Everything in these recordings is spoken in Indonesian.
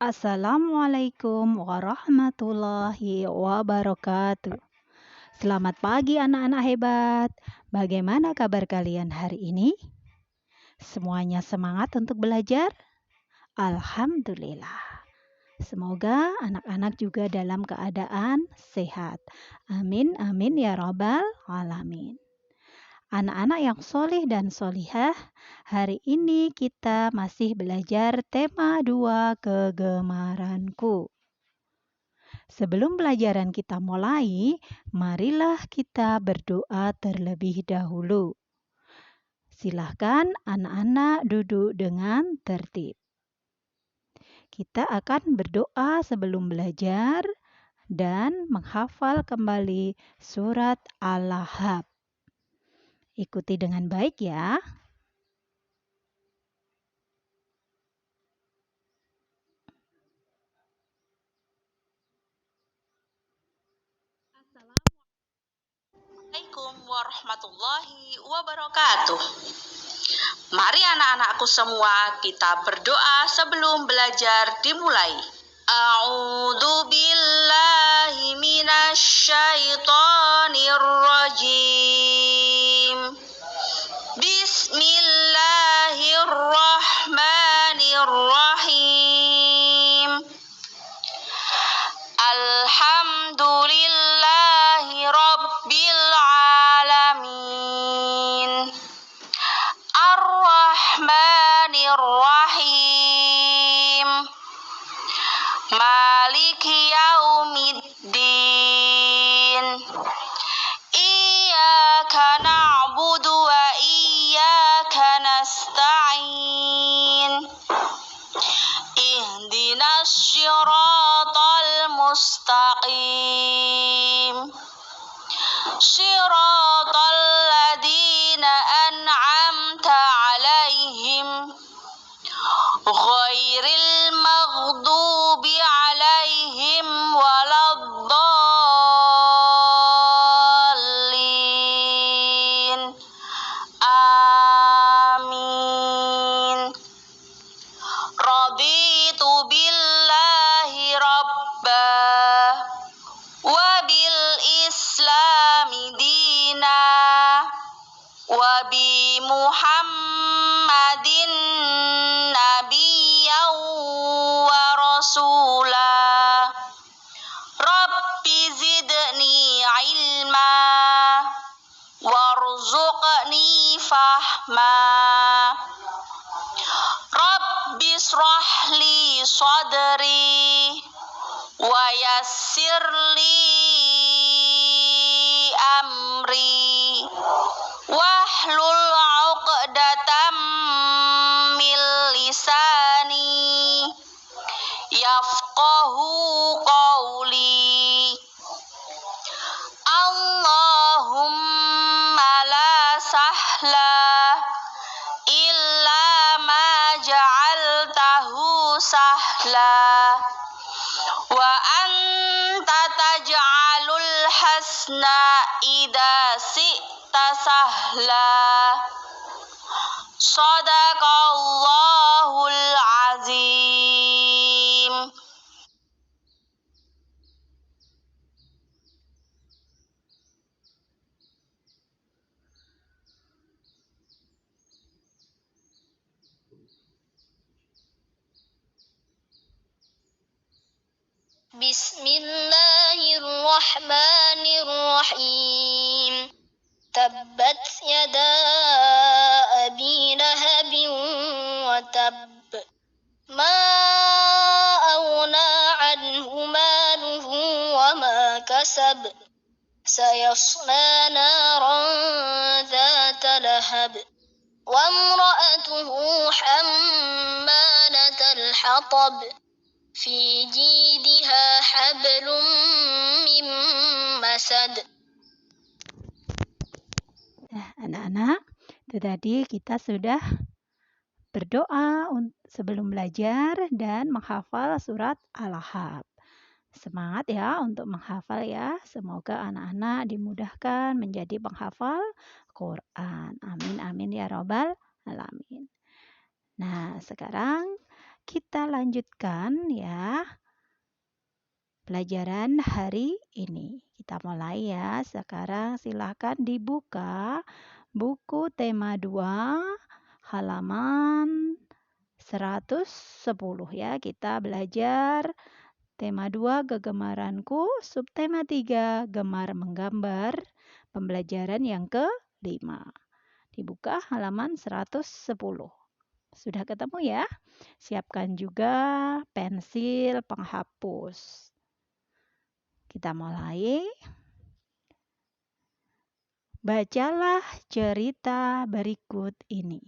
Assalamualaikum warahmatullahi wabarakatuh. Selamat pagi anak-anak hebat. Bagaimana kabar kalian hari ini? Semuanya semangat untuk belajar? Alhamdulillah. Semoga anak-anak juga dalam keadaan sehat. Amin, amin ya rabbal alamin. Anak-anak yang solih dan solihah, hari ini kita masih belajar tema 2 kegemaranku. Sebelum pelajaran kita mulai, marilah kita berdoa terlebih dahulu. Silahkan anak-anak duduk dengan tertib. Kita akan berdoa sebelum belajar dan menghafal kembali surat Al-Lahab. Ikuti dengan baik ya. Assalamualaikum warahmatullahi wabarakatuh. Mari anak-anakku semua kita berdoa sebelum belajar dimulai. A'udzu billahi minasy syaithanir rajim. Bismillahirrahmanirrahim. Alhamdulillahi rabbil alamin. Ar-Rahmanir-Rahim. Maliki yaumiddin. Iyyaka na'budu wa iyyaka nasta'in. Ihdinas syiratal mustaqim. Syiratal ladzina an'amta 'alaihim ghairil maghdubi 'alaihim waladdallin. Amin. Raditu billahi rabba wa bil islami dina wa bi Muhammadin nabiyyan wa rasula. Rabbi zidni ilma warzuqni fahma. Rabbi shrah li sadri wa yassir li amri wahlul 'uqdatam min lisani yafqahu qawli. Allahumma la sahla illa ma ja'altahu sahla wa anta taj'alul hasna idza syi'ta sahla. Shadaqallahul azim. Bismillahirrahmanirrahim. Tabbat yada abi lahabin wa tabb. Ma aghna anhu maluhu wa ma kasab. Sayasla naran dhata lahab. Wa imra'atuhu hammalatal hatab. Fi jidha hablum min masad. Nah, anak-anak, itu tadi kita sudah berdoa sebelum belajar dan menghafal surat Al-Lahab. Semangat ya untuk menghafal ya. Semoga anak-anak dimudahkan menjadi penghafal Quran. Amin amin ya rabbal alamin. Nah, sekarang kita lanjutkan ya pelajaran hari ini. Kita mulai ya. Sekarang silakan dibuka buku tema 2 halaman 110 ya. Kita belajar tema 2 kegemaranku, subtema 3 gemar menggambar, pembelajaran yang ke-5. Dibuka halaman 110. Sudah ketemu ya? Siapkan juga pensil penghapus. Kita mulai. Bacalah cerita berikut ini.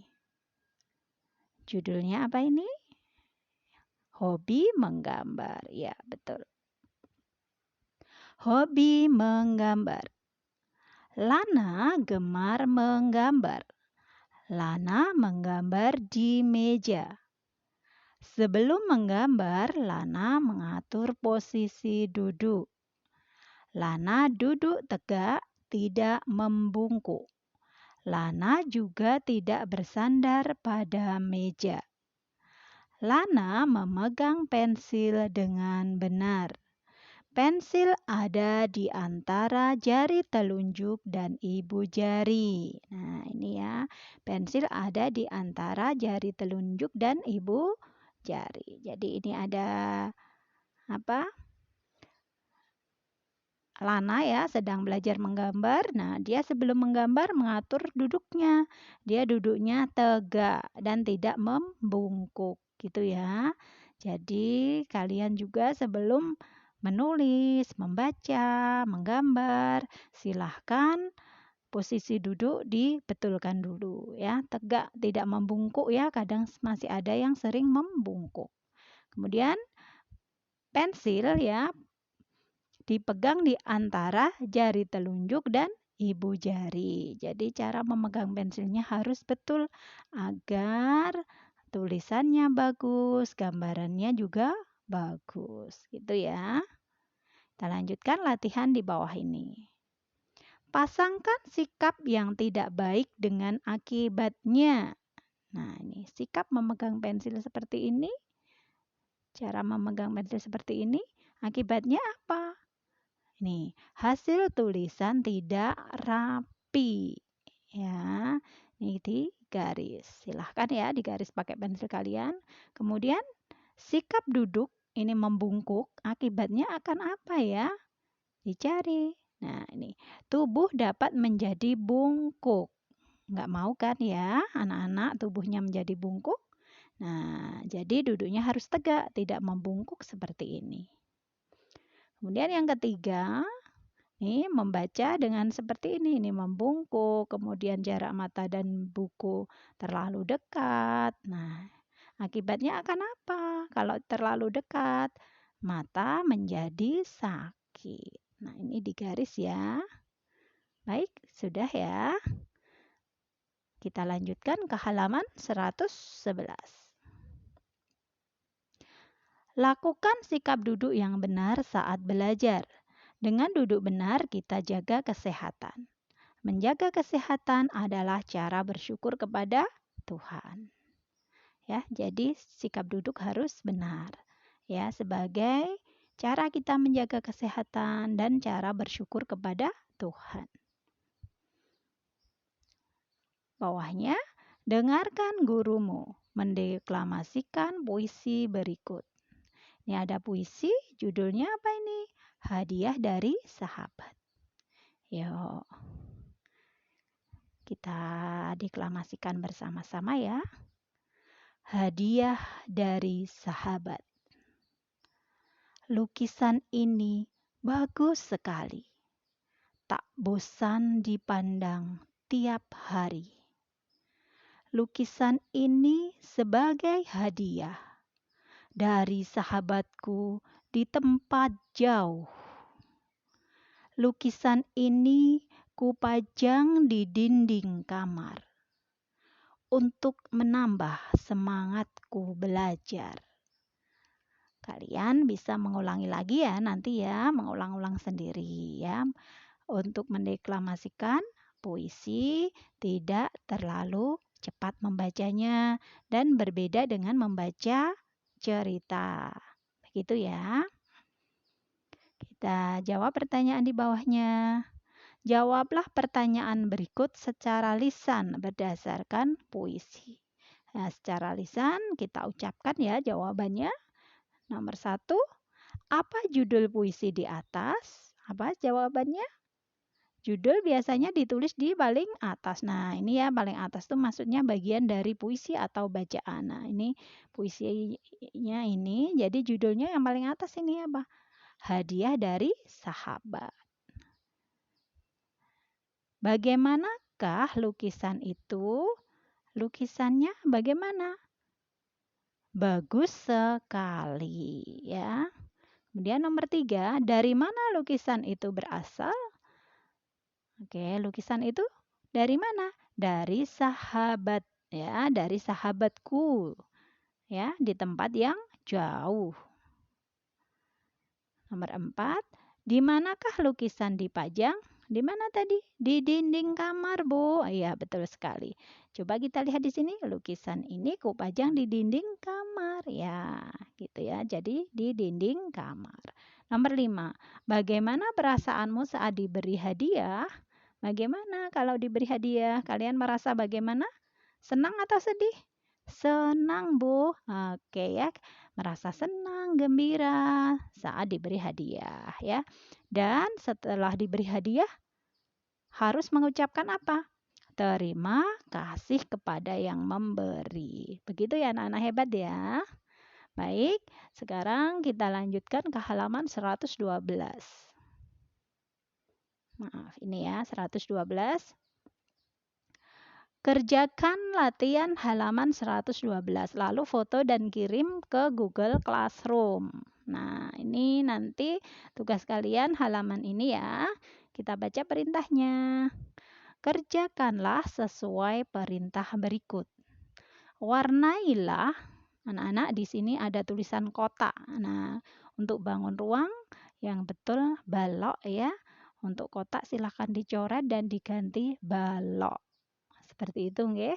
Judulnya apa ini? Hobi menggambar. Ya, betul. Hobi menggambar. Lana gemar menggambar. Lana menggambar di meja. Sebelum menggambar, Lana mengatur posisi duduk. Lana duduk tegak, tidak membungkuk. Lana juga tidak bersandar pada meja. Lana memegang pensil dengan benar. Pensil ada di antara jari telunjuk dan ibu jari. Nah, ini ya. Pensil ada di antara jari telunjuk dan ibu jari. Jadi ini ada apa? Lana ya sedang belajar menggambar. Nah, dia sebelum menggambar mengatur duduknya. Dia duduknya tegak dan tidak membungkuk gitu ya. Jadi kalian juga sebelum menulis, membaca, menggambar, silahkan posisi duduk dibetulkan dulu ya. Tegak, tidak membungkuk ya. Kadang masih ada yang sering membungkuk. Kemudian pensil ya dipegang di antara jari telunjuk dan ibu jari. Jadi cara memegang pensilnya harus betul agar tulisannya bagus, gambarannya juga bagus. Gitu ya. Kita lanjutkan latihan di bawah ini. Pasangkan sikap yang tidak baik dengan akibatnya. Nah, ini sikap memegang pensil seperti ini. Cara memegang pensil seperti ini, akibatnya apa? Nih, hasil tulisan tidak rapi. Ya, ini di garis. Silahkan ya digaris pakai pensil kalian. Kemudian sikap duduk ini membungkuk. Akibatnya akan apa ya? Dicari. Nah, ini tubuh dapat menjadi bungkuk. Nggak mau kan ya anak-anak tubuhnya menjadi bungkuk? Nah, jadi duduknya harus tegak, tidak membungkuk seperti ini. Kemudian yang ketiga, ini membaca dengan seperti ini membungkuk, kemudian jarak mata dan buku terlalu dekat. Nah, akibatnya akan apa? Kalau terlalu dekat, mata menjadi sakit. Nah, ini digaris ya. Baik, sudah ya. Kita lanjutkan ke halaman 111. Lakukan sikap duduk yang benar saat belajar. Dengan duduk benar, kita jaga kesehatan. Menjaga kesehatan adalah cara bersyukur kepada Tuhan. Ya, jadi sikap duduk harus benar. Ya, sebagai cara kita menjaga kesehatan dan cara bersyukur kepada Tuhan. Bawahnya, dengarkan gurumu mendeklamasikan puisi berikut. Ini ada puisi, judulnya apa ini? Hadiah dari Sahabat. Yuk, kita deklamasikan bersama-sama ya. Hadiah dari Sahabat. Lukisan ini bagus sekali. Tak bosan dipandang tiap hari. Lukisan ini sebagai hadiah dari sahabatku di tempat jauh. Lukisan ini kupajang di dinding kamar untuk menambah semangatku belajar. Kalian bisa mengulangi lagi ya nanti ya, mengulang-ulang sendiri ya. Untuk mendeklamasikan puisi tidak terlalu cepat membacanya dan berbeda dengan membaca bercerita. Begitu ya. Kita jawab pertanyaan di bawahnya. Jawablah pertanyaan berikut secara lisan berdasarkan puisi. Nah, secara lisan kita ucapkan ya jawabannya. Nomor 1, apa judul puisi di atas? Apa jawabannya? Judul biasanya ditulis di paling atas. Nah, ini ya paling atas tuh maksudnya bagian dari puisi atau bacaan. Nah, ini puisinya ini, jadi judulnya yang paling atas ini apa? Hadiah dari Sahabat. Bagaimanakah lukisan itu? Lukisannya bagaimana? Bagus sekali ya. Kemudian nomor 3, dari mana lukisan itu berasal? Oke, lukisan itu dari mana? Dari sahabat ya, dari sahabatku ya, di tempat yang jauh. Nomor 4, di manakah lukisan dipajang? Di mana tadi? Di dinding kamar, Bu. Iya, betul sekali. Coba kita lihat di sini, lukisan ini kupajang di dinding kamar. Ya, gitu ya. Jadi di dinding kamar. Nomor 5, bagaimana perasaanmu saat diberi hadiah? Bagaimana kalau diberi hadiah? Kalian merasa bagaimana? Senang atau sedih? Senang, Bu. Oke ya, merasa senang, gembira saat diberi hadiah ya. Dan setelah diberi hadiah harus mengucapkan apa? Terima kasih kepada yang memberi. Begitu ya anak-anak hebat ya. Baik, sekarang kita lanjutkan ke halaman 112. Maaf, ini ya 112. Kerjakan latihan halaman 112, lalu foto dan kirim ke Google Classroom. Nah, ini nanti tugas kalian halaman ini ya. Kita baca perintahnya. Kerjakanlah sesuai perintah berikut. Warnailah, anak-anak di sini ada tulisan kotak. Nah, untuk bangun ruang yang betul balok ya. Untuk kotak silahkan dicoret dan diganti balok. Seperti itu nggih.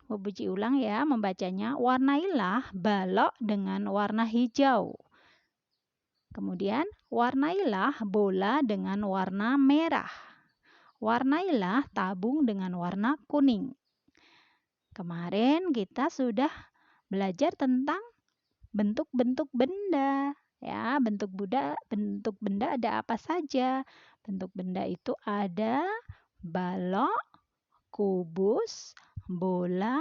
Puji ulang ya membacanya. Warnailah balok dengan warna hijau. Kemudian warnailah bola dengan warna merah. Warnailah tabung dengan warna kuning. Kemarin kita sudah belajar tentang bentuk-bentuk benda. Ya, bentuk benda ada apa saja? Bentuk benda itu ada balok, kubus, bola,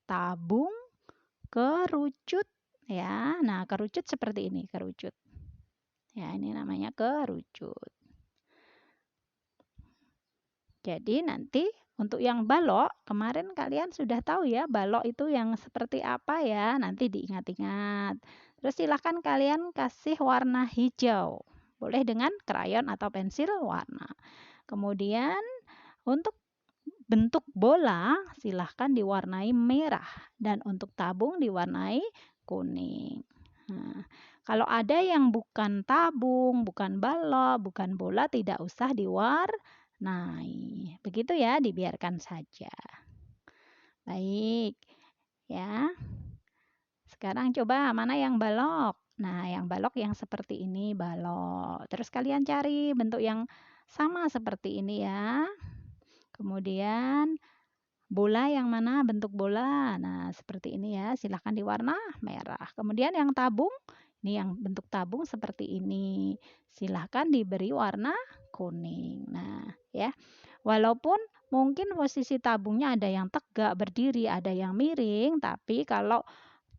tabung, kerucut ya. Nah, kerucut seperti ini, kerucut. Ya, ini namanya kerucut. Jadi nanti untuk yang balok, kemarin kalian sudah tahu ya, balok itu yang seperti apa ya, nanti diingat-ingat. Terus silahkan kalian kasih warna hijau. Boleh dengan krayon atau pensil warna. Kemudian untuk bentuk bola silahkan diwarnai merah dan untuk tabung diwarnai kuning. Nah, kalau ada yang bukan tabung, bukan balok, bukan bola tidak usah diwarnai. Begitu ya, dibiarkan saja. Baik. Ya. Sekarang coba mana yang balok? Nah, yang balok yang seperti ini balok. Terus kalian cari bentuk yang sama seperti ini ya. Kemudian bola yang mana bentuk bola? Nah, seperti ini ya. Silahkan diwarna merah. Kemudian yang tabung, ini yang bentuk tabung seperti ini. Silahkan diberi warna kuning. Nah, ya. Walaupun mungkin posisi tabungnya ada yang tegak berdiri, ada yang miring, tapi kalau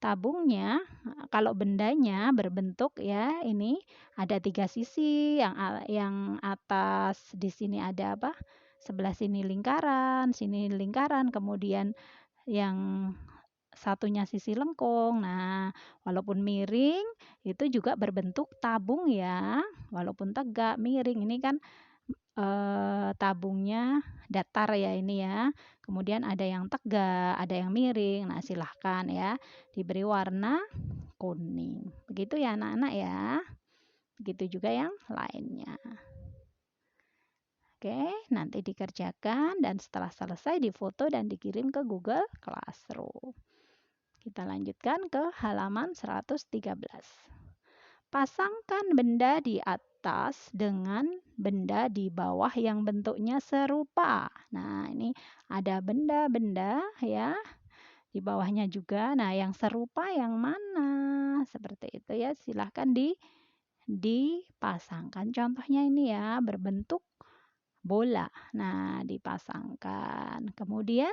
tabungnya, kalau bendanya berbentuk ya ini ada 3 sisi, yang atas di sini ada apa? Sebelah sini lingkaran, kemudian yang satunya sisi lengkung. Nah, walaupun miring itu juga berbentuk tabung ya. Walaupun tegak, miring ini kan tabungnya datar ya ini ya. Kemudian ada yang tegak, ada yang miring. Nah, silahkan ya diberi warna kuning. Begitu ya anak-anak ya. Begitu juga yang lainnya. Oke, nanti dikerjakan dan setelah selesai difoto dan dikirim ke Google Classroom. Kita lanjutkan ke halaman 113. Pasangkan benda di atas dengan benda di bawah yang bentuknya serupa. Nah, ini ada benda-benda ya. Di bawahnya juga. Nah, yang serupa yang mana? Seperti itu ya. Silahkan dipasangkan. Contohnya ini ya, berbentuk bola. Nah, dipasangkan. Kemudian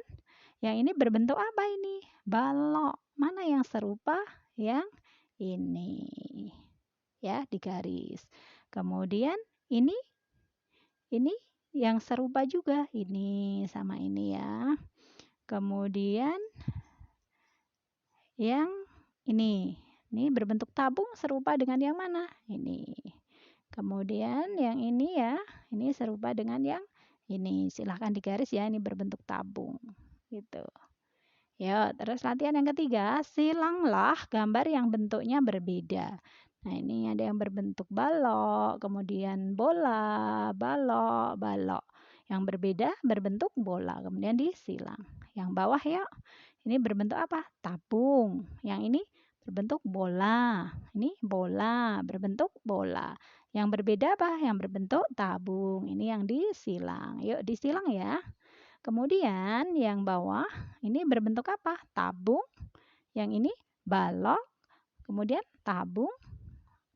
yang ini berbentuk apa ini? Balok. Mana yang serupa? Yang ini. Ya, di garis. Kemudian ini yang serupa juga. Ini sama ini ya. Kemudian yang ini berbentuk tabung serupa dengan yang mana? Ini. Kemudian yang ini ya, ini serupa dengan yang ini. Silahkan digaris ya, ini berbentuk tabung. Gitu. Ya, terus latihan yang ketiga, silanglah gambar yang bentuknya berbeda. Nah, ini ada yang berbentuk balok, kemudian bola, balok, balok. Yang berbeda berbentuk bola, kemudian disilang. Yang bawah ya, ini berbentuk apa? Tabung. Yang ini berbentuk bola. Ini bola, berbentuk bola. Yang berbeda apa? Yang berbentuk tabung. Ini yang disilang. Yuk disilang ya. Kemudian yang bawah ini berbentuk apa? Tabung. Yang ini balok. Kemudian tabung,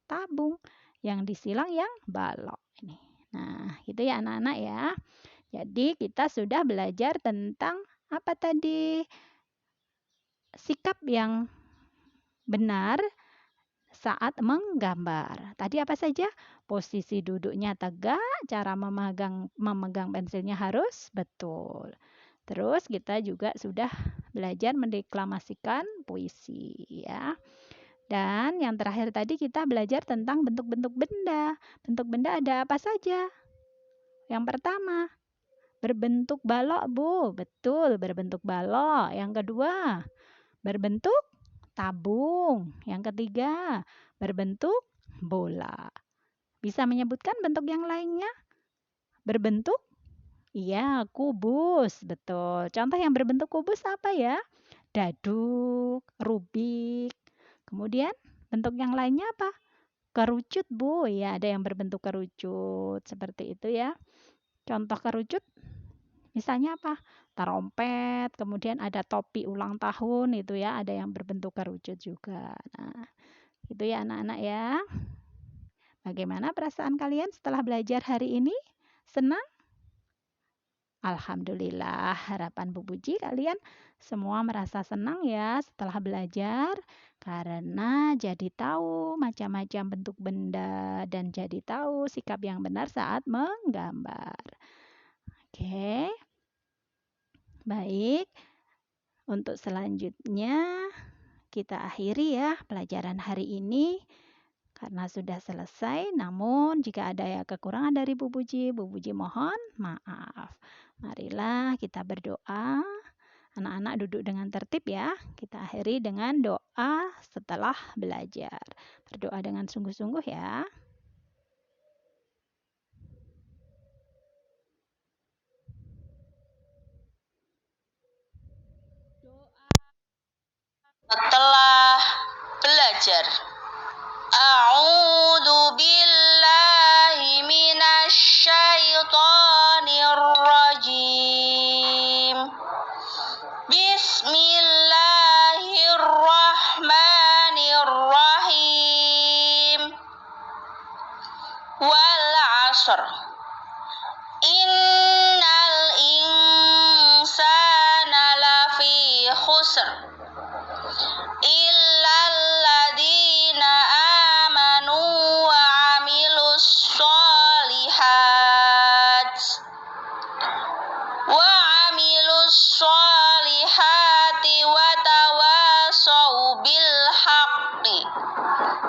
tabung. Yang disilang yang balok. Ini. Nah, itu ya anak-anak ya. Jadi kita sudah belajar tentang apa tadi? Sikap yang benar saat menggambar. Tadi apa saja? Posisi duduknya tegak, cara memegang pensilnya harus betul. Terus kita juga sudah belajar mendeklamasikan puisi ya. Dan yang terakhir tadi kita belajar tentang bentuk-bentuk benda. Bentuk benda ada apa saja? Yang pertama, berbentuk balok, Bu. Betul, berbentuk balok. Yang kedua, berbentuk tabung. Yang ketiga, berbentuk bola. Bisa menyebutkan bentuk yang lainnya? Berbentuk? Iya, kubus. Betul. Contoh yang berbentuk kubus apa ya? Daduk, rubik. Kemudian bentuk yang lainnya apa? Kerucut, Bu. Ya, ada yang berbentuk kerucut. Seperti itu ya. Contoh kerucut misalnya apa? Terompet, kemudian ada topi ulang tahun itu ya, ada yang berbentuk kerucut juga. Nah, itu ya anak-anak ya. Bagaimana perasaan kalian setelah belajar hari ini? Senang? Alhamdulillah, harapan Bu Puji kalian semua merasa senang ya setelah belajar karena jadi tahu macam-macam bentuk benda dan jadi tahu sikap yang benar saat menggambar. Oke. Baik. Untuk selanjutnya kita akhiri ya pelajaran hari ini. Karena sudah selesai, namun jika ada ya kekurangan dari Bu Puji mohon maaf. Marilah kita berdoa. Anak-anak duduk dengan tertib ya. Kita akhiri dengan doa setelah belajar. Berdoa dengan sungguh-sungguh ya. Setelah belajar. A'udzu billahi minasy syaithanir rajim. Bismillahirrahmanirrahim. Wal 'ashr. Innal insana lafi khusr. Illal ladzina amanu wa 'amilus sholihat. Wa 'amilus sholihati wa tawasau bil haqqi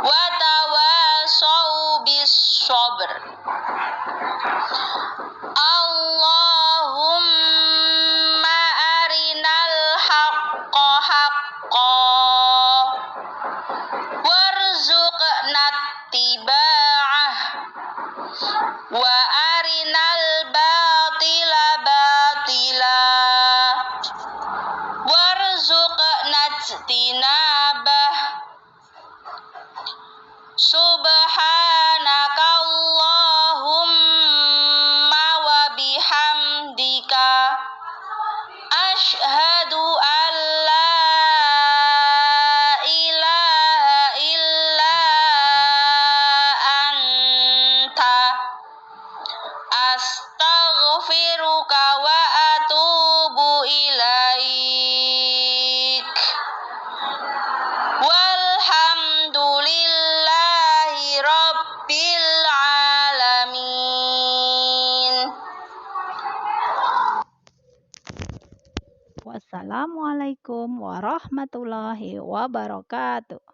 wa tawasau bis sabr. Asyhadu an la ilaha illa anta astaghfiruka wa atubu ilaik. Walhamdulillahi rabbil alamin. Wassalamualaikum warahmatullahi wabarakatuh.